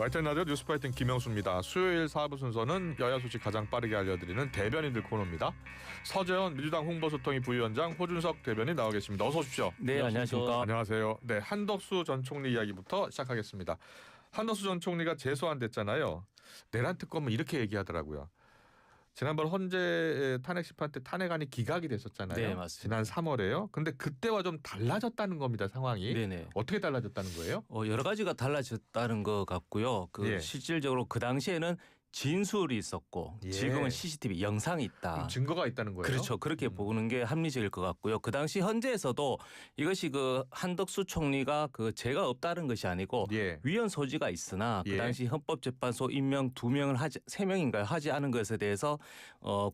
YTN 라디오 뉴스파이팅 김영수입니다. 수요일 4부 순서는 여야 소식 가장 빠르게 알려드리는 대변인들 코너입니다. 서재원 민주당 홍보소통위 부위원장, 호준석 대변인 나와 계십니다. 어서 오십시오. 네, 안녕하십니까. 안녕하세요. 네, 한덕수 전 총리 이야기부터 시작하겠습니다. 한덕수 전 총리가 재소환됐잖아요. 내란 특검은 이렇게 얘기하더라고요. 지난번 헌재 탄핵 심판 때 탄핵안이 기각이 됐었잖아요. 네, 맞습니다. 지난 3월에요. 근데 그때와 좀 달라졌다는 겁니다, 상황이. 네네. 어떻게 달라졌다는 거예요? 여러 가지가 달라졌다는 것 같고요. 예. 실질적으로 그 당시에는 진술이 있었고 예. 지금은 CCTV 영상이 있다. 그럼 증거가 있다는 거예요? 그렇죠. 그렇게 보는 게 합리적일 것 같고요. 그 당시 헌재에서도 이것이 그 한덕수 총리가 그 죄가 없다는 것이 아니고 예. 위헌 소지가 있으나 그 예. 당시 헌법재판소 임명 2명을 하지 3명인가요? 하지 않은 것에 대해서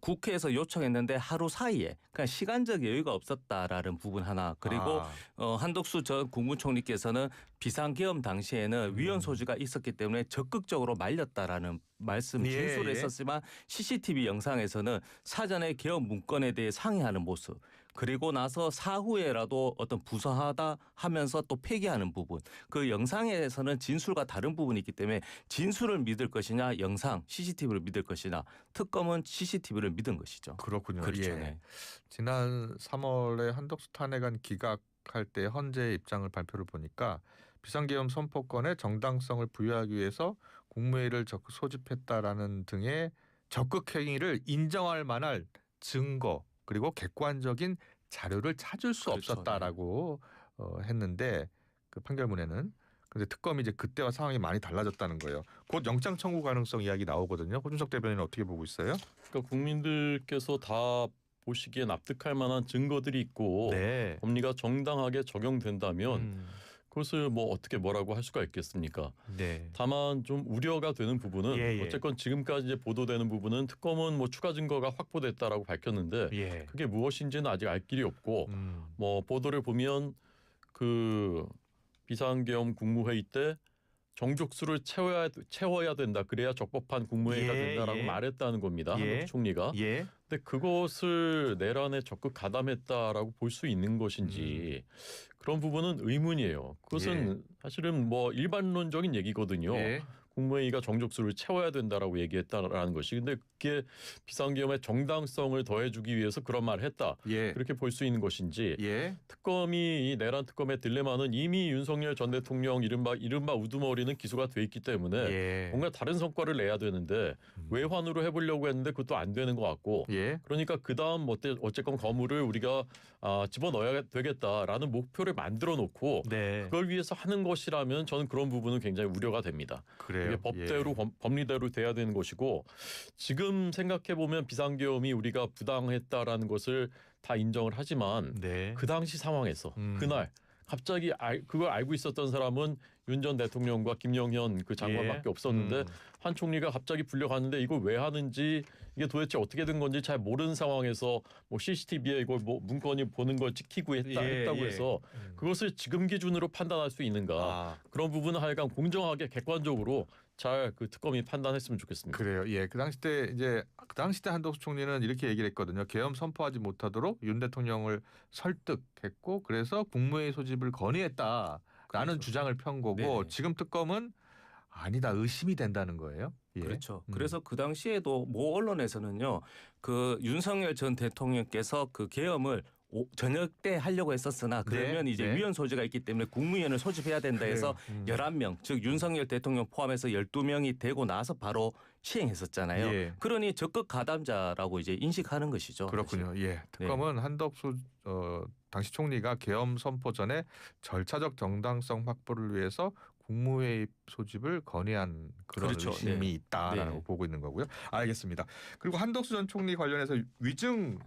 국회에서 요청했는데 하루 사이에 그냥 시간적 여유가 없었다라는 부분 하나. 그리고 한덕수 전 국무총리께서는 비상계엄 당시에는 위헌 소지가 있었기 때문에 적극적으로 말렸다라는 말씀 진술을 했었지만 CCTV 영상에서는 사전에 계엄 문건에 대해 상의하는 모습, 그리고 나서 사후에라도 어떤 부서하다 하면서 또 폐기하는 부분, 그 영상에서는 진술과 다른 부분이 있기 때문에 진술을 믿을 것이냐, 영상 CCTV를 믿을 것이냐, 특검은 CCTV를 믿은 것이죠. 그렇군요. 그렇죠. 예. 네. 지난 3월에 한덕수 탄핵안 기각할 때 헌재 입장을 발표를 보니까 비상계엄 선포권에 정당성을 부여하기 위해서 국무회의를 적극 소집했다라는 등의 적극 행위를 인정할 만한 증거 그리고 객관적인 자료를 찾을 수 그렇죠. 없었다라고 했는데 그 판결문에는. 근데 특검이 이제 그때와 상황이 많이 달라졌다는 거예요. 곧 영장 청구 가능성 이야기 나오거든요. 호준석 대변인은 어떻게 보고 있어요? 그러니까 국민들께서 다 보시기에 납득할 만한 증거들이 있고 네. 법리가 정당하게 적용된다면 그것을 뭐 어떻게 뭐라고 할 수가 있겠습니까? 네. 다만 좀 우려가 되는 부분은 어쨌건 지금까지 이제 보도되는 부분은 특검은 뭐 추가 증거가 확보됐다라고 밝혔는데 그게 무엇인지는 아직 알 길이 없고 뭐 보도를 보면 그 비상계엄 국무회의 때 정족수를 채워야 된다. 그래야 적법한 국무회의가 된다라고 말했다는 겁니다. 한덕수 총리가. 근데 그것을 내란에 적극 가담했다라고 볼 수 있는 것인지 그런 부분은 의문이에요. 그것은 사실은 뭐 일반론적인 얘기거든요. 국무회의가 정족수를 채워야 된다라고 얘기했다라는 것이. 근데 그게 비상계엄의 정당성을 더해주기 위해서 그런 말을 했다. 그렇게 볼 수 있는 것인지. 특검이 이 내란 특검의 딜레마는 이미 윤석열 전 대통령 이른바 우두머리는 기소가 돼 있기 때문에 뭔가 다른 성과를 내야 되는데 외환으로 해보려고 했는데 그것도 안 되는 것 같고. 그러니까 그다음 어쨌건 거물을 우리가 집어넣어야 되겠다라는 목표를 만들어 놓고 그걸 위해서 하는 것이라면 저는 그런 부분은 굉장히 우려가 됩니다. 이게 법대로 법리대로 돼야 되는 것이고 지금 생각해 보면 비상계엄이 우리가 부당했다라는 것을 다 인정을 하지만 그 당시 상황에서 그날 갑자기 그걸 알고 있었던 사람은 윤 전 대통령과 김영현 그 장관밖에 없었는데 한 총리가 갑자기 불려갔는데 이걸 왜 하는지 이게 도대체 어떻게 된 건지 잘 모르는 상황에서 뭐 CCTV에 이걸 뭐 문건이 보는 걸 찍히고 했다고 해서 그것을 지금 기준으로 판단할 수 있는가 그런 부분은 하여간 공정하게 객관적으로 잘 그 특검이 판단했으면 좋겠습니다. 그래요. 그 당시 때 한덕수 총리는 이렇게 얘기를 했거든요. 계엄 선포하지 못하도록 윤 대통령을 설득했고 그래서 국무회의 소집을 건의했다라는 주장을 편 거고 지금 특검은 아니다 의심이 된다는 거예요. 그렇죠. 그래서 그 당시에도 모 언론에서는요. 그 윤석열 전 대통령께서 그 계엄을 저녁 때 하려고 했었으나 그러면 이제 위헌 소지가 있기 때문에 국무위원을 소집해야 된다 해서 11명 즉 윤석열 대통령 포함해서 12명이 되고 나서 바로 시행했었잖아요. 그러니 적극 가담자라고 이제 인식하는 것이죠. 그렇군요. 특검은 한덕수 당시 총리가 계엄 선포 전에 절차적 정당성 확보를 위해서 국무회의 소집을 건의한 그런 의심이 있다라고 보고 있는 거고요. 알겠습니다. 그리고 한덕수 전 총리 관련해서 위증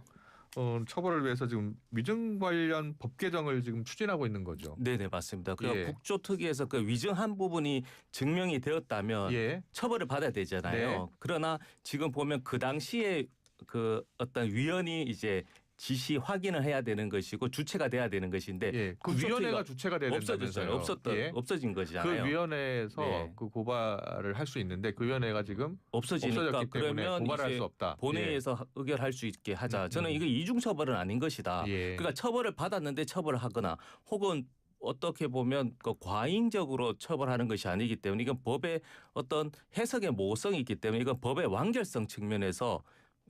처벌을 위해서 지금 위증 관련 법 개정을 지금 추진하고 있는 거죠. 네네 맞습니다. 그러니까 국조특위에서 그 위증한 부분이 증명이 되었다면 처벌을 받아야 되잖아요. 그러나 지금 보면 그 당시에 그 어떤 위원이 이제 지시 확인을 해야 되는 것이고 주체가 돼야 되는 것인데 그 위원회가 주체가 돼야 된다면서요. 없어진 거잖아요. 그 위원회에서 그 고발을 할 수 있는데 그 위원회가 지금 없어지니까 그러면 고발할 이제 수 없다. 본회의에서 의결할 수 있게 하자. 저는 이거 이중 처벌은 아닌 것이다. 그러니까 처벌을 받았는데 처벌을 하거나 혹은 어떻게 보면 그 과잉적으로 처벌하는 것이 아니기 때문에 이건 법의 어떤 해석의 모호성이 있기 때문에 이건 법의 완결성 측면에서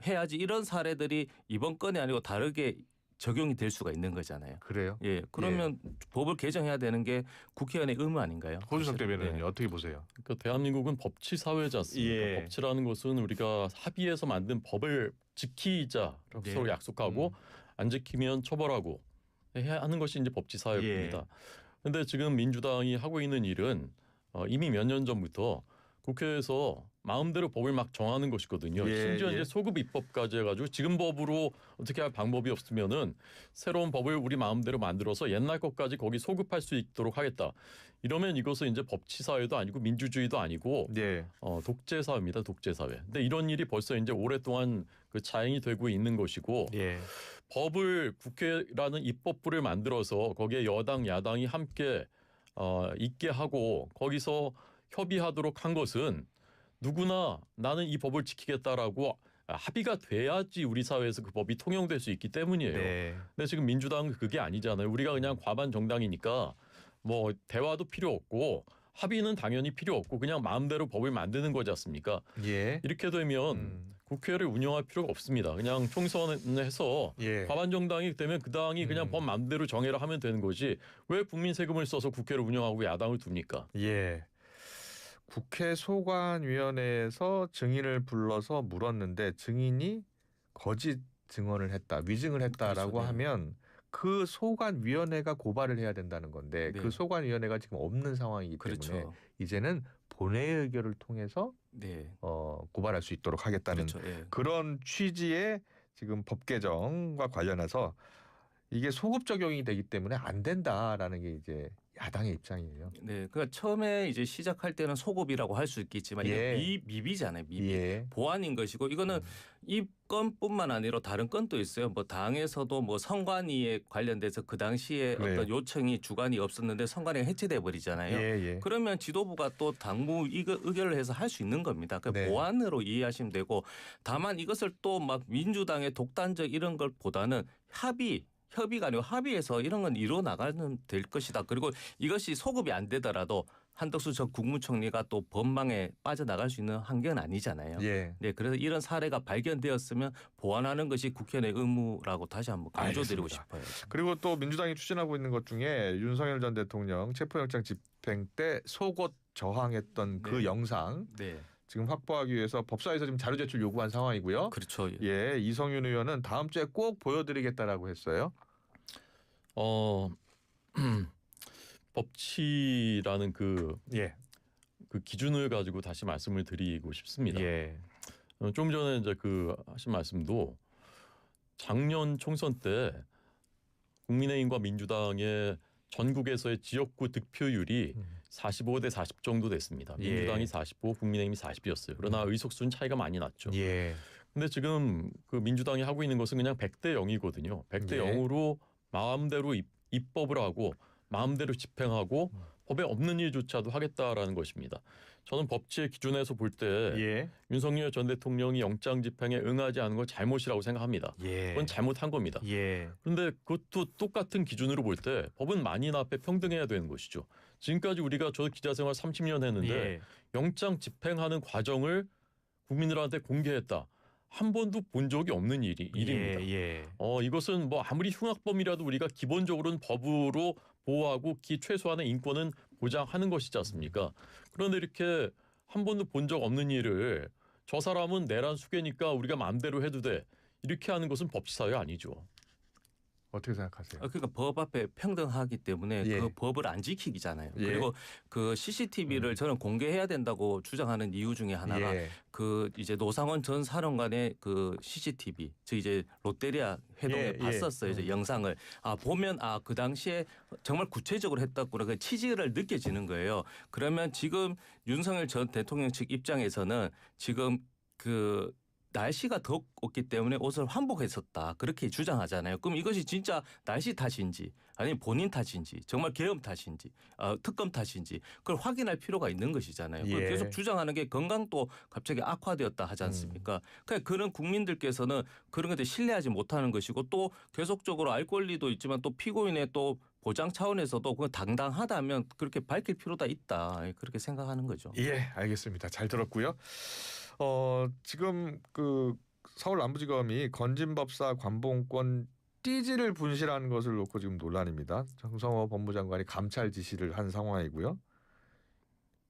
해야지 이런 사례들이 이번 건이 아니고 다르게 적용이 될 수가 있는 거잖아요. 그래요? 예. 그러면 법을 개정해야 되는 게 국회의원의 의무 아닌가요? 호준석 대변인은 예. 어떻게 보세요? 그러니까 대한민국은 법치 사회지 않습니까? 예. 법치라는 것은 우리가 합의해서 만든 법을 지키자 네. 서로 약속하고 안 지키면 처벌하고 해야 하는 것이 이제 법치 사회입니다. 그런데 지금 민주당이 하고 있는 일은 이미 몇 년 전부터 국회에서 마음대로 법을 막 정하는 것이거든요. 심지어 이제 소급 입법까지 해가지고 지금 법으로 어떻게 할 방법이 없으면은 새로운 법을 우리 마음대로 만들어서 옛날 것까지 거기 소급할 수 있도록 하겠다. 이러면 이것은 이제 법치 사회도 아니고 민주주의도 아니고 독재 사회입니다. 독재 사회. 근데 이런 일이 벌써 이제 오랫동안 그 자행이 되고 있는 것이고 법을 국회라는 입법부를 만들어서 거기에 여당 야당이 함께 있게 하고 거기서 협의하도록 한 것은 누구나 나는 이 법을 지키겠다라고 합의가 돼야지 우리 사회에서 그 법이 통용될 수 있기 때문이에요. 근데 지금 민주당은 그게 아니잖아요. 우리가 그냥 과반 정당이니까 뭐 대화도 필요 없고 합의는 당연히 필요 없고 그냥 마음대로 법을 만드는 거지 않습니까? 이렇게 되면 국회를 운영할 필요가 없습니다. 그냥 총선해서 과반 정당이 되면 그 당이 그냥 법 마음대로 정해라 하면 되는 거지 왜 국민 세금을 써서 국회를 운영하고 야당을 둡니까? 국회 소관위원회에서 증인을 불러서 물었는데 증인이 거짓 증언을 했다, 위증을 했다라고 그렇죠. 하면 그 소관위원회가 고발을 해야 된다는 건데 그 소관위원회가 지금 없는 상황이기 때문에 이제는 본회의 의결을 통해서 고발할 수 있도록 하겠다는 그런 취지의 지금 법 개정과 관련해서 이게 소급 적용이 되기 때문에 안 된다라는 게 이제 야당의 입장이에요. 그러니까 처음에 이제 시작할 때는 소급이라고 할 수 있겠지만 이게 미비잖아요. 미비. 보완인 것이고 이거는 이 건뿐만 아니라 다른 건도 있어요. 뭐 당에서도 뭐 선관위에 관련돼서 그 당시에 어떤 요청이 주관이 없었는데 선관위가 해체돼 버리잖아요. 그러면 지도부가 또 당무 의결을 해서 할 수 있는 겁니다. 그러니까 보완으로 이해하시면 되고 다만 이것을 또 막 민주당의 독단적 이런 것보다는 협의가 아니고 합의해서 이런 건 이루어 나가면 될 것이다. 그리고 이것이 소급이 안 되더라도 한덕수 전 국무총리가 또 법망에 빠져나갈 수 있는 환경은 아니잖아요. 그래서 이런 사례가 발견되었으면 보완하는 것이 국회의 의무라고 다시 한번 강조드리고 싶어요. 그리고 또 민주당이 추진하고 있는 것 중에 윤석열 전 대통령 체포영장 집행 때 속옷 저항했던 그 영상 지금 확보하기 위해서 법사위에서 지금 자료 제출 요구한 상황이고요. 그렇죠. 이성윤 의원은 다음 주에 꼭 보여드리겠다라고 했어요. 법치라는 그 기준을 가지고 다시 말씀을 드리고 싶습니다. 좀 전에 이제 그 하신 말씀도 작년 총선 때 국민의힘과 민주당의 전국에서의 지역구 득표율이 45대 40 정도 됐습니다. 민주당이 45, 국민의힘이 40이었어요. 그러나 의석수는 차이가 많이 났죠. 근데 지금 그 민주당이 하고 있는 것은 그냥 100대 0이거든요. 100대 0으로 마음대로 입법을 하고 마음대로 집행하고 법에 없는 일조차도 하겠다라는 것입니다. 저는 법치의 기준에서 볼 때 윤석열 전 대통령이 영장 집행에 응하지 않은 건 잘못이라고 생각합니다. 그건 잘못한 겁니다. 그런데 그것도 똑같은 기준으로 볼 때 법은 만인 앞에 평등해야 되는 것이죠. 지금까지 우리가 저 기자 생활 30년 했는데 영장 집행하는 과정을 국민들한테 공개했다. 한 번도 본 적이 없는 일입니다. 이것은 뭐 아무리 흉악범이라도 우리가 기본적으로는 법으로 보호하고 최소한의 인권은 보장하는 것이지 않습니까? 그런데 이렇게 한 번도 본 적 없는 일을 저 사람은 내란 수괴니까 우리가 마음대로 해도 돼. 이렇게 하는 것은 법치사회 아니죠. 어떻게 생각하세요? 그러니까 법 앞에 평등하기 때문에 그 법을 안 지키기잖아요. 그리고 그 CCTV를 저는 공개해야 된다고 주장하는 이유 중에 하나가 그 이제 노상원 전 사령관의 그 CCTV, 저 이제 롯데리아 회동에 봤었어요. 이제 영상을 보면 그 당시에 정말 구체적으로 했다구나 그 취지를 느껴지는 거예요. 그러면 지금 윤석열 전 대통령 측 입장에서는 지금 그 날씨가 덥기 때문에 옷을 환복했었다. 그렇게 주장하잖아요. 그럼 이것이 진짜 날씨 탓인지 아니면 본인 탓인지 정말 계엄 탓인지 특검 탓인지 그걸 확인할 필요가 있는 것이잖아요. 그걸 계속 주장하는 게 건강도 갑자기 악화되었다 하지 않습니까? 그러니까 그런 국민들께서는 그런 것들 신뢰하지 못하는 것이고 또 계속적으로 알 권리도 있지만 또 피고인의 또 보장 차원에서도 그 당당하다면 그렇게 밝힐 필요가 있다. 그렇게 생각하는 거죠. 예, 알겠습니다. 잘 들었고요. 지금 그 서울 남부지검이 건진법사 관봉권 띠지를 분실한 것을 놓고 지금 논란입니다. 정성호 법무장관이 감찰 지시를 한 상황이고요.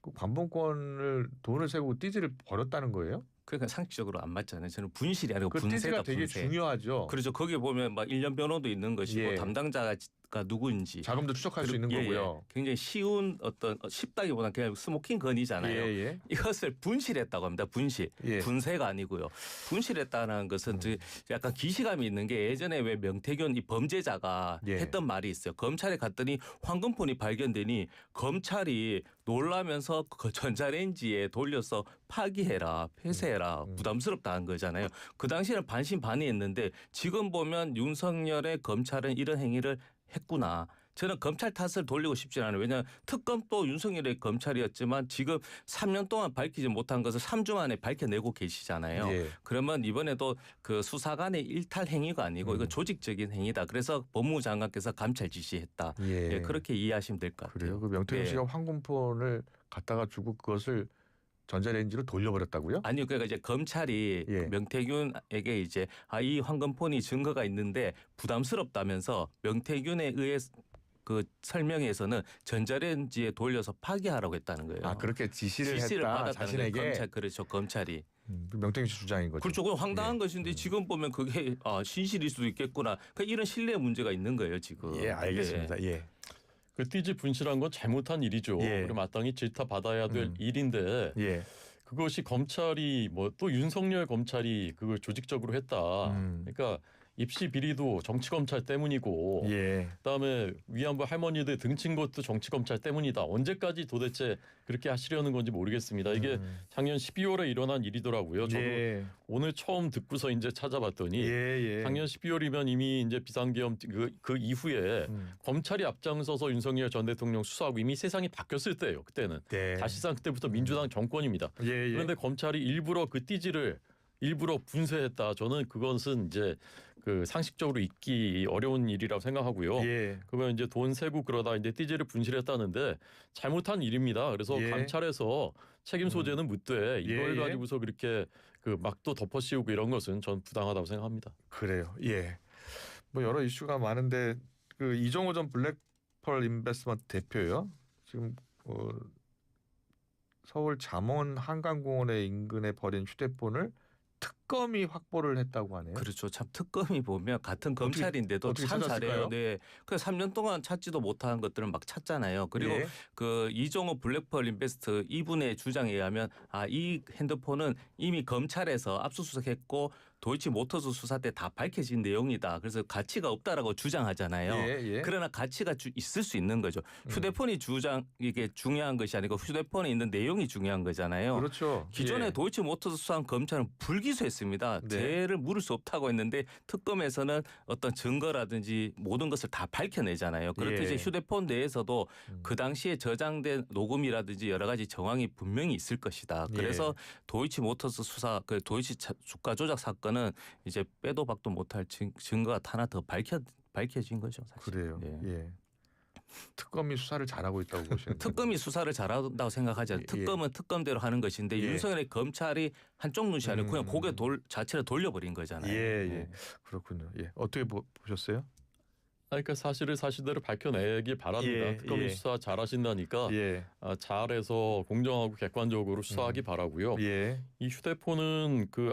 그 관봉권을 돈을 세고 띠지를 버렸다는 거예요? 그러니까 상식적으로 안 맞잖아요. 저는 분실이 아니고 그 분쇄다. 띠지가 되게 분쇄. 중요하죠. 그렇죠. 거기 보면 막 1년 변호도 있는 것이고 예. 담당자가 누구인지 자금도 추적할 수 있는 거고요. 굉장히 쉬운 쉽다기보다는 그냥 스모킹 건이잖아요. 예. 이것을 분실했다고 합니다. 분실. 예. 분쇄가 아니고요. 분실했다는 것은 약간 기시감이 있는 게 예전에 왜 명태균 이 범죄자가 예. 했던 말이 있어요. 검찰에 갔더니 황금폰이 발견되니 검찰이 놀라면서 그 전자레인지에 돌려서 파기해라, 폐쇄해라, 부담스럽다는 거잖아요. 그 당시에는 반신반의했는데 지금 보면 윤석열의 검찰은 이런 행위를 했구나. 저는 검찰 탓을 돌리고 싶지 않아요. 왜냐하면 특검도 윤석열의 검찰이었지만 지금 3년 동안 밝히지 못한 것을 3주 만에 밝혀내고 계시잖아요. 예. 그러면 이번에도 그 수사관의 일탈 행위가 아니고 이거 조직적인 행위다. 그래서 법무부 장관께서 감찰 지시했다. 예. 그렇게 이해하시면 될 것 같아요. 그래요. 그 명태균 씨가 황금폰을 갖다가 주고 그것을 전자레인지로 돌려버렸다고요? 아니요, 그러니까 이제 검찰이 예. 명태균에게 이제 이 황금폰이 증거가 있는데 부담스럽다면서 명태균에 의해 그 설명에서는 전자레인지에 돌려서 파기하라고 했다는 거예요. 그렇게 지시를 했다. 받았다는 자신에게. 검찰 그렇죠, 검찰이. 명태균 씨 주장인 거죠. 그렇죠, 그건 황당한 것인데 지금 보면 그게 신실일 수도 있겠구나. 그러니까 이런 신뢰 문제가 있는 거예요, 지금. 예, 알겠습니다. 예. 그 띠지 분실한 건 잘못한 일이죠. 예. 그리고 마땅히 질타 받아야 될 일인데 예. 그것이 검찰이 뭐 또 윤석열 검찰이 그걸 조직적으로 했다. 그러니까 입시 비리도 정치 검찰 때문이고 예. 그다음에 위안부 할머니들 등친 것도 정치 검찰 때문이다. 언제까지 도대체 그렇게 하시려는 건지 모르겠습니다. 이게 작년 12월에 일어난 일이더라고요. 저도 예. 오늘 처음 듣고서 이제 찾아봤더니 예. 작년 12월이면 이미 이제 비상계엄 그 이후에 검찰이 앞장서서 윤석열 전 대통령 수사하고 이미 세상이 바뀌었을 때예요. 그때는 네. 사실상 그때부터 민주당 정권입니다. 예. 그런데 검찰이 일부러 그 띠지를 일부러 분쇄했다. 저는 그것은 이제 그 상식적으로 있기 어려운 일이라고 생각하고요. 예. 그러면 이제 돈 세고 그러다 이제 띠지를 분실했다는데 잘못한 일입니다. 그래서 예. 감찰에서 책임 소재는 묻되 이걸 예. 가지고서 그렇게 그 막 또 덮어씌우고 이런 것은 전 부당하다고 생각합니다. 그래요. 예. 뭐 여러 이슈가 많은데 그 이종호 전 블랙펄 인베스트먼트 대표요. 지금 서울 잠원 한강공원의 인근에 버린 휴대폰을 특검이 확보를 했다고 하네요. 그렇죠. 참 특검이 보면 같은 검찰인데도 어떻게 참 찾았을까요? 잘해요. 네. 그 3년 동안 찾지도 못한 것들은 막 찾잖아요. 그리고 예. 그 이종호 블랙펄 인베스트 이분의 주장에 의하면 이 핸드폰은 이미 검찰에서 압수수색했고 도이치모터스 수사 때 다 밝혀진 내용이다. 그래서 가치가 없다라고 주장하잖아요. 예. 그러나 가치가 있을 수 있는 거죠. 휴대폰이 이게 중요한 것이 아니고 휴대폰에 있는 내용이 중요한 거잖아요. 그렇죠. 기존에 예. 도이치모터스 수사한 검찰은 불기소했습니다. 네. 죄를 물을 수 없다고 했는데 특검에서는 어떤 증거라든지 모든 것을 다 밝혀내잖아요. 그렇듯이 예. 휴대폰 내에서도 그 당시에 저장된 녹음이라든지 여러 가지 정황이 분명히 있을 것이다. 그래서 도이치모터스 수사, 그 도이치 주가 조작 사건은 이제 빼도 박도 못할 증거가 하나 더 밝혀진 거죠. 사실. 그래요. 예. 예. 특검이 수사를 잘하고 있다고 보시는 특검이 수사를 잘한다고 생각하지 않아요. 특검은 특검대로 하는 것인데 윤석열의 검찰이 한쪽 눈이 아니고 그냥 고개 자체를 돌려버린 거잖아요. 예. 그렇군요. 예. 어떻게 보셨어요? 그러니까 사실을 사실대로 밝혀내기 바랍니다. 특검이 수사 잘하신다니까 잘해서 공정하고 객관적으로 수사하기 바라고요. 예. 이 휴대폰은 그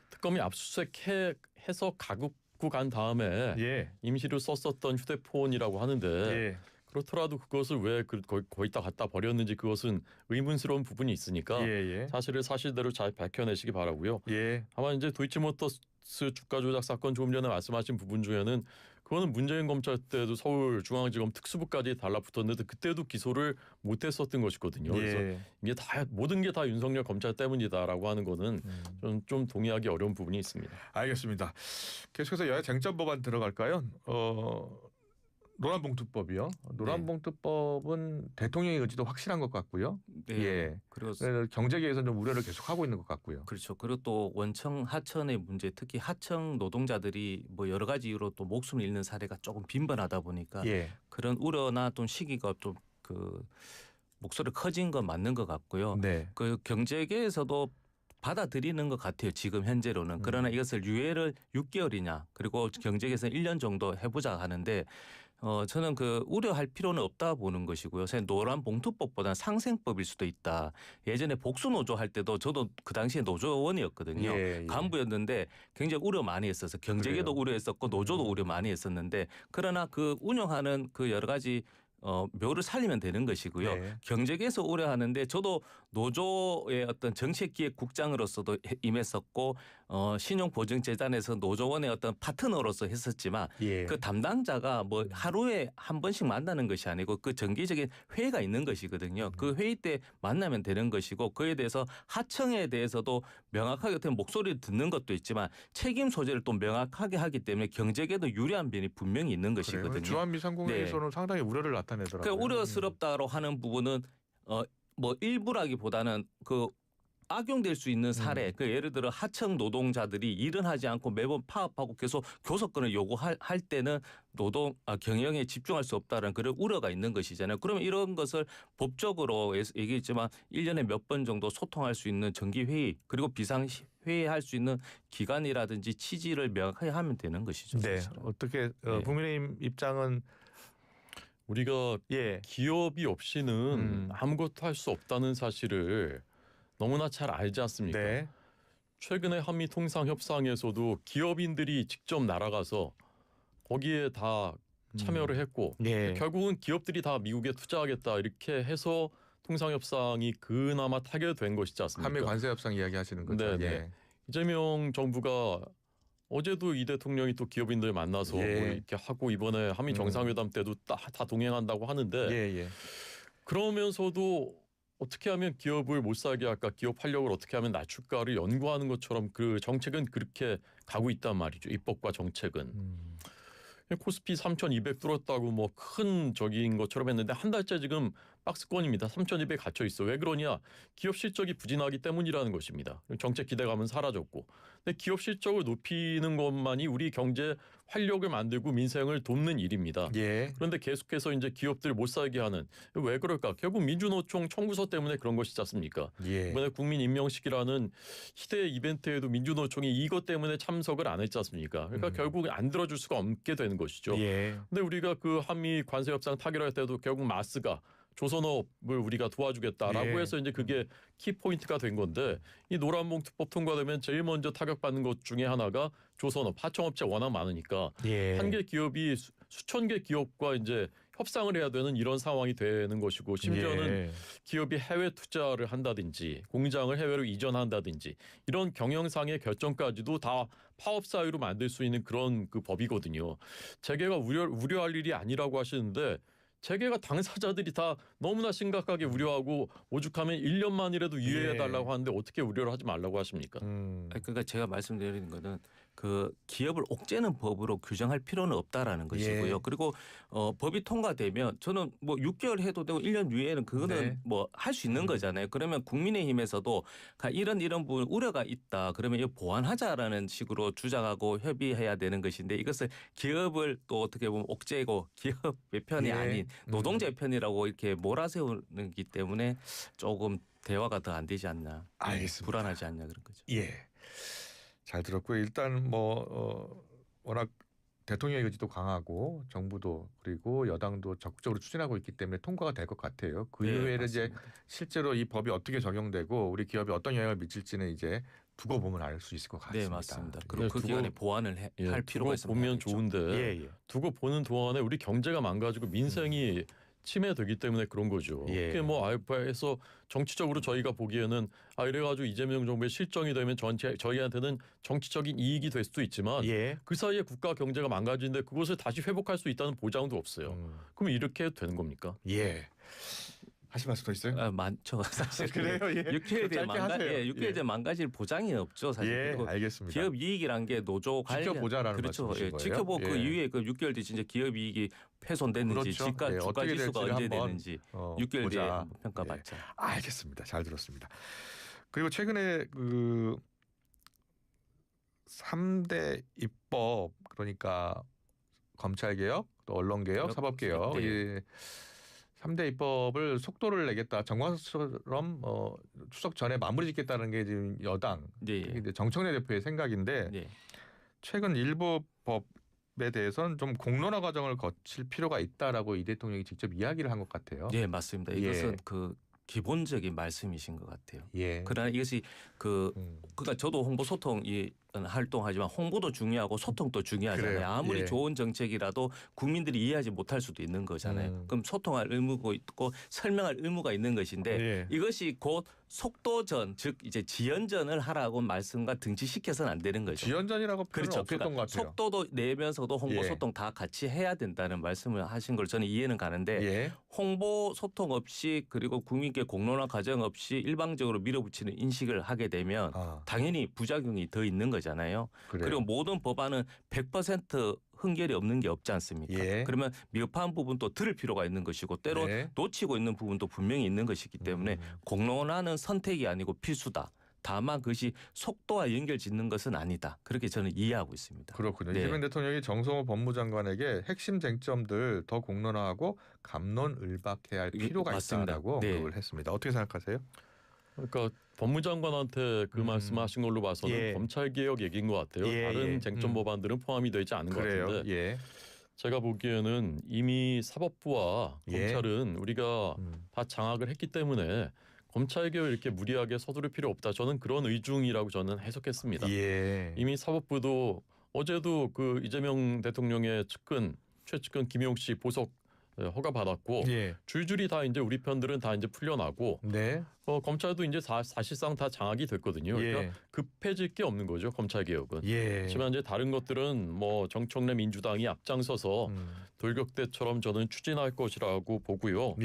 특검이 압수수색해서 가지고 간 다음에 임시로 썼었던 휴대폰이라고 하는데 그렇더라도 그것을 왜 거기다 갖다 버렸는지 그것은 의문스러운 부분이 있으니까 사실을 사실대로 잘 밝혀내시기 바라고요. 다만 이제 도이치모터스 주가 조작 사건 조금 전에 말씀하신 부분 중에는 그거는 문재인 검찰 때도 서울중앙지검 특수부까지 달라붙었는데 그때도 기소를 못했었던 것이거든요. 그래서 이게 다 모든 게 다 윤석열 검찰 때문이다라고 하는 거는 저는 좀 동의하기 어려운 부분이 있습니다. 알겠습니다. 계속해서 여야 쟁점 법안 들어갈까요? 노란봉투법이요. 노란봉투법은 대통령의 의지도 확실한 것 같고요. 네. 예. 그래서 경제계에서는 좀 우려를 계속하고 있는 것 같고요. 그렇죠. 그리고 또 원청 하청의 문제, 특히 하청 노동자들이 뭐 여러 가지 이유로 또 목숨을 잃는 사례가 조금 빈번하다 보니까 예. 그런 우려나 또 시기가 좀 그 목소리 커진 건 맞는 것 같고요. 네. 그 경제계에서도 받아들이는 것 같아요. 지금 현재로는. 그러나 이것을 유예를 6개월이냐 그리고 경제계에서는 1년 정도 해보자 하는데 저는 그 우려할 필요는 없다 보는 것이고요. 노란봉투법보다는 상생법일 수도 있다. 예전에 복수노조 할 때도 저도 그 당시에 노조원이었거든요. 예. 간부였는데 굉장히 우려 많이 했어서 경제계도 우려했었고 노조도 우려 많이 했었는데 그러나 그 운영하는 그 여러 가지 묘를 살리면 되는 것이고요. 네. 경제계에서 우려하는데 저도 노조의 어떤 정책기획국장으로서도 임했었고 신용보증재단에서 노조원의 어떤 파트너로서 했었지만 예. 그 담당자가 뭐 하루에 한 번씩 만나는 것이 아니고 그 정기적인 회의가 있는 것이거든요. 그 회의 때 만나면 되는 것이고 그에 대해서 하청에 대해서도 명확하게 어떤 목소리를 듣는 것도 있지만 책임 소재를 또 명확하게 하기 때문에 경제계도 유리한 면이 분명히 있는 것이거든요. 주한미 상공회의소는 상당히 우려를 나타내더라고요. 그러니까 우려스럽다로 하는 부분은 뭐 일부라기보다는 그 악용될 수 있는 사례, 그 예를 들어 하청 노동자들이 일은 하지 않고 매번 파업하고 계속 교섭권을 요구할 때는 경영에 집중할 수 없다는 그런 우려가 있는 것이잖아요. 그러면 이런 것을 법적으로 얘기했지만 1년에 몇 번 정도 소통할 수 있는 정기회의 그리고 비상회의할 수 있는 기간이라든지 취지를 명확하게 하면 되는 것이죠. 네. 사실은. 어떻게 국민의힘 입장은 우리가 기업이 없이는 아무것도 할 수 없다는 사실을 너무나 잘 알지 않습니까? 네. 최근에 한미 통상 협상에서도 기업인들이 직접 날아가서 거기에 다 참여를 했고 결국은 기업들이 다 미국에 투자하겠다 이렇게 해서 통상 협상이 그나마 타결된 것이지 않습니까? 한미 관세 협상 이야기하시는 거죠. 네. 이재명 정부가 어제도 이 대통령이 또 기업인들 만나서 뭐 이렇게 하고 이번에 한미 정상회담 때도 다 동행한다고 하는데 그러면서도 어떻게 하면 기업을 못 살게 할까, 기업 활력을 어떻게 하면 낮출까를 연구하는 것처럼 그 정책은 그렇게 가고 있단 말이죠. 입법과 정책은. 코스피 3,200 뚫었다고 뭐 큰 적인 것처럼 했는데 한 달째 지금 박스권입니다. 3,200 갇혀 있어. 왜 그러냐? 기업 실적이 부진하기 때문이라는 것입니다. 정책 기대감은 사라졌고. 근데 기업 실적을 높이는 것만이 우리 경제 활력을 만들고 민생을 돕는 일입니다. 그런데 계속해서 이제 기업들 못 살게 하는 왜 그럴까? 결국 민주노총 청구서 때문에 그런 것이지 않습니까? 이번에 국민임명식이라는 희대 이벤트에도 민주노총이 이것 때문에 참석을 안 했지 않습니까? 그러니까 결국 안 들어줄 수가 없게 되는 것이죠. 근데 우리가 그 한미 관세 협상 타결할 때도 결국 마스가 조선업을 우리가 도와주겠다라고 해서 이제 그게 키포인트가 된 건데 이 노란봉투법 통과되면 제일 먼저 타격받는 것 중에 하나가 조선업, 하청업체 워낙 많으니까 한 개 기업이 수천 개 기업과 이제 협상을 해야 되는 이런 상황이 되는 것이고 심지어는 기업이 해외 투자를 한다든지 공장을 해외로 이전한다든지 이런 경영상의 결정까지도 다 파업 사유로 만들 수 있는 그런 그 법이거든요. 재계가 우려할 일이 아니라고 하시는데 재계가 당사자들이 다 너무나 심각하게 우려하고 오죽하면 1년만이라도 유예해달라고 하는데 어떻게 우려를 하지 말라고 하십니까? 그러니까 제가 말씀드리는 거는 그 기업을 옥죄는 법으로 규정할 필요는 없다라는 것이고요. 그리고 법이 통과되면 저는 뭐 6개월 해도 되고 1년 유예는 그거는 뭐 할 수 있는 거잖아요. 그러면 국민의힘에서도 이런 부분 우려가 있다. 그러면 이거 보완하자라는 식으로 주장하고 협의해야 되는 것인데 이것을 기업을 또 어떻게 보면 옥죄고 기업의 편이 아닌 노동자의 편이라고 이렇게 몰아세우기 때문에 조금 대화가 더 안 되지 않나. 알겠습니다. 불안하지 않냐 그런 거죠. 잘 들었고요. 일단 뭐 워낙 대통령의 의지도 강하고 정부도 그리고 여당도 적극적으로 추진하고 있기 때문에 통과가 될 것 같아요. 그 이후에는 이제 실제로 이 법이 어떻게 적용되고 우리 기업에 어떤 영향을 미칠지는 이제 두고 보면 알 수 있을 것 같습니다. 네, 맞습니다. 그리고 그 기간에 보완을 할 필요가 있습니다. 보면 좋은데 두고 보는 동안에 우리 경제가 망가지고 민생이 침해되기 때문에 그런 거죠. 그게 뭐 알파에서 정치적으로 저희가 보기에는 이래가지고 이재명 정부의 실정이 되면 저희한테는 정치적인 이익이 될 수도 있지만 그 사이에 국가 경제가 망가지는데 그것을 다시 회복할 수 있다는 보장도 없어요. 그럼 이렇게 해도 되는 겁니까? 하실 말씀 더 있어요? 많죠. 사실 그래요? 예. 6개월에 대해 6개월에 대해 망가질 보장이 없죠. 사실. 예, 그리고 알겠습니다. 기업 이익이란 게 노조 관련 지켜보자라는 그렇죠. 말씀이신 거예요? 지켜보고 그 이후에 그 6개월 뒤 진짜 기업 이익이 훼손됐는지 그렇죠. 주가 지수가 언제 되는지 6개월 뒤에 보자. 한번 평가받자. 알겠습니다. 잘 들었습니다. 그리고 최근에 그 3대 입법 그러니까 검찰개혁, 또 언론개혁, 사법개혁 이 3대 입법을 속도를 내겠다. 정광석처럼 추석 전에 마무리 짓겠다는 게 지금 여당 정청래 대표의 생각인데 최근 일부 법에 대해서는 좀 공론화 과정을 거칠 필요가 있다라고 이 대통령이 직접 이야기를 한 것 같아요. 네, 맞습니다. 이것은 그 기본적인 말씀이신 것 같아요. 그러나 이것이 그러니까 저도 홍보 소통 활동하지만 홍보도 중요하고 소통도 중요하잖아요. 그래요. 아무리 좋은 정책이라도 국민들이 이해하지 못할 수도 있는 거잖아요. 그럼 소통할 의무가 있고 설명할 의무가 있는 것인데 이것이 곧 속도전 즉 이제 지연전을 하라고 말씀과 등치시켜서는 안 되는 거죠. 지연전이라고 표현은 그렇죠. 없었던 것 같아요. 속도도 내면서도 홍보 소통 다 같이 해야 된다는 말씀을 하신 걸 저는 이해는 가는데 홍보 소통 없이 그리고 국민께 공론화 과정 없이 일방적으로 밀어붙이는 인식을 하게 되면 당연히 부작용이 더 있는 거잖아요. 그리고 모든 법안은 100% 흥결이 없는 게 없지 않습니까? 그러면 미흡한 부분도 들을 필요가 있는 것이고 때로 놓치고 있는 부분도 분명히 있는 것이기 때문에 공론화는 선택이 아니고 필수다. 다만 그것이 속도와 연결짓는 것은 아니다. 그렇게 저는 이해하고 있습니다. 그렇군요. 이재명 대통령이 정성호 법무장관에게 핵심 쟁점들 더 공론화하고 갑론을박해야 할 필요가 있다라고 언급을 했습니다. 어떻게 생각하세요? 그러니까 법무장관한테 그 말씀하신 걸로 봐서는 검찰개혁 얘기인 것 같아요. 다른 쟁점 법안들은 포함이 되지 않은 것 같은데 제가 보기에는 이미 사법부와 검찰은 우리가 다 장악을 했기 때문에 검찰개혁 이렇게 무리하게 서두를 필요 없다. 저는 그런 의중이라고 저는 해석했습니다. 이미 사법부도 어제도 그 이재명 대통령의 최측근 김용 씨 보석 허가 받았고 줄줄이 다 이제 우리 편들은 다 이제 풀려나고 검찰도 이제 사실상 다 장악이 됐거든요. 그러니까 급해질 게 없는 거죠. 검찰 개혁은. 하지만 이제 다른 것들은 뭐 정청래 민주당이 앞장서서 돌격대처럼 저는 추진할 것이라고 보고요.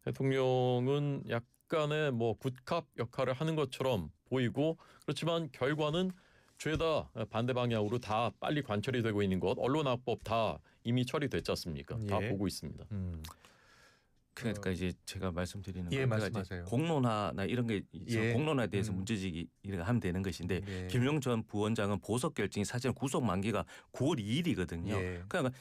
대통령은 약간의 뭐 굿캅 역할을 하는 것처럼 보이고 그렇지만 결과는 죄다 반대 방향으로 다 빨리 관철이 되고 있는 것. 언론학법 다 이미 처리됐지 않습니까? 다 보고 있습니다. 그러니까 이제 제가 말씀드리는 건 말씀하세요. 공론화나 이런 게 공론화에 대해서 문제제기 이렇게 하면 되는 것인데 김용 전 부원장은 보석 결정이 사실 구속 만기가 9월 2일이거든요. 그러니까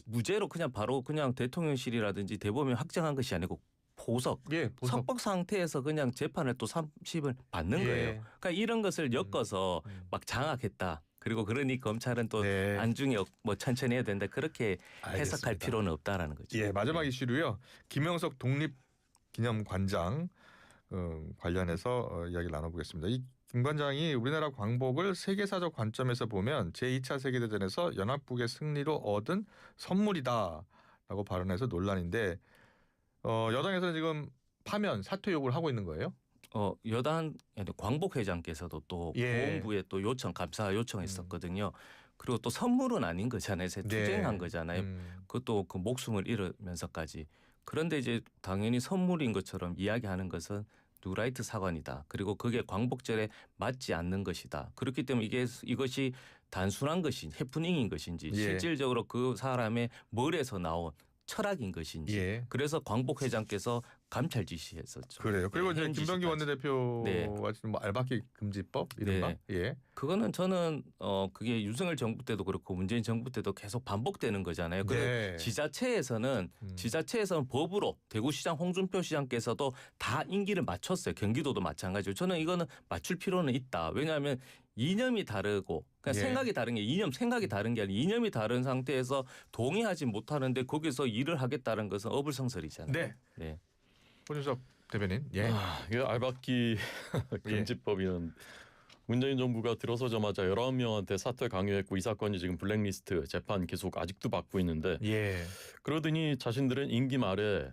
무죄로 그냥 바로 그냥 대통령실이라든지 대법원이 확정한 것이 아니고 보석. 석법 상태에서 그냥 재판을 또 30을 받는 거예요. 그러니까 이런 것을 엮어서 막 장악했다. 그리고 그러니 검찰은 또 안중에 뭐 천천히 해야 된다. 그렇게 해석할 필요는 없다라는 거죠. 마지막 이슈로요. 김영석 독립기념관장 관련해서 이야기를 나눠보겠습니다. 이 김 관장이 우리나라 광복을 세계사적 관점에서 보면 제2차 세계대전에서 연합국의 승리로 얻은 선물이다라고 발언해서 논란인데 여당에서는 지금 파면 사퇴 요구를 하고 있는 거예요? 여당 광복회장께서도 또 보훈부에 또 감사 요청했었거든요. 그리고 또 선물은 아닌 거잖아요. 투쟁한 거잖아요. 그것도 그 목숨을 잃으면서까지. 그런데 이제 당연히 선물인 것처럼 이야기하는 것은 뉴라이트 사관이다. 그리고 그게 광복절에 맞지 않는 것이다. 그렇기 때문에 이것이 단순한 것이 해프닝인 것인지 실질적으로 그 사람의 머리에서 나온 철학인 것인지 그래서 광복회장께서 감찰 지시했었죠. 그래요. 그리고 이제 김병기 원내대표가 지금 뭐 알박기 금지법 이른바 그거는 저는 그게 윤석열 정부 때도 그렇고 문재인 정부 때도 계속 반복되는 거잖아요. 지자체에서는 법으로 대구시장 홍준표 시장께서도 다 임기를 맞췄어요. 경기도도 마찬가지로. 저는 이거는 맞출 필요는 있다. 왜냐하면 이념이 다르고 생각이 다른 게 생각이 다른 게 아니라 이념이 다른 상태에서 동의하지 못하는데 거기서 일을 하겠다는 것은 어불성설이잖아요. 손준석 대변인. 이게 알박기 금지법이는 문재인 정부가 들어서자마자 19명한테 사퇴 강요했고 이 사건이 지금 블랙리스트 재판 계속 아직도 받고 있는데 그러더니 자신들은 임기 말에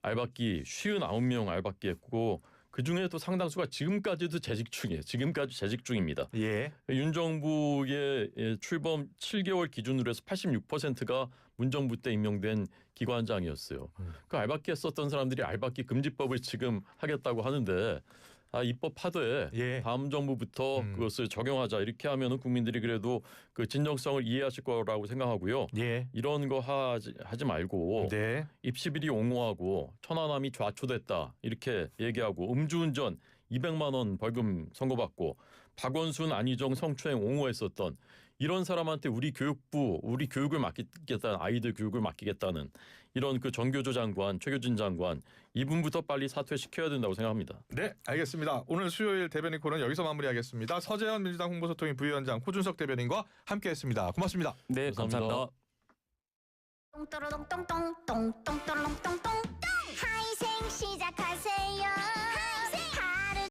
알박기 59명 알박기 했고 그 중에도 상당수가 지금까지도 재직 중이에요. 지금까지 재직 중입니다. 예. 윤 정부의 출범 7개월 기준으로 해서 86%가 문정부 때 임명된 기관장이었어요. 그 알박기 했었던 사람들이 알박기 금지법을 지금 하겠다고 하는데 입법 하되 예. 다음 정부부터 그것을 적용하자 이렇게 하면은 국민들이 그래도 그 진정성을 이해하실 거라고 생각하고요. 예. 이런 거 하지 말고 네. 입시비리 옹호하고 천안함이 좌초됐다 이렇게 얘기하고 음주운전 200만 원 벌금 선고받고 박원순, 안희정 성추행 옹호했었던 이런 사람한테 우리 교육을 맡기겠다는 아이들 교육을 맡기겠다는 이런 그 정교조 장관, 최규진 장관 이분부터 빨리 사퇴시켜야 된다고 생각합니다. 네, 알겠습니다. 오늘 수요일 대변인 코너는 여기서 마무리하겠습니다. 서재현 민주당 홍보소통위 부위원장 호준석 대변인과 함께했습니다. 고맙습니다. 네, 감사합니다. 똥또로똥똥똥 똥똥또롱똥똥 하이생 시작하세요.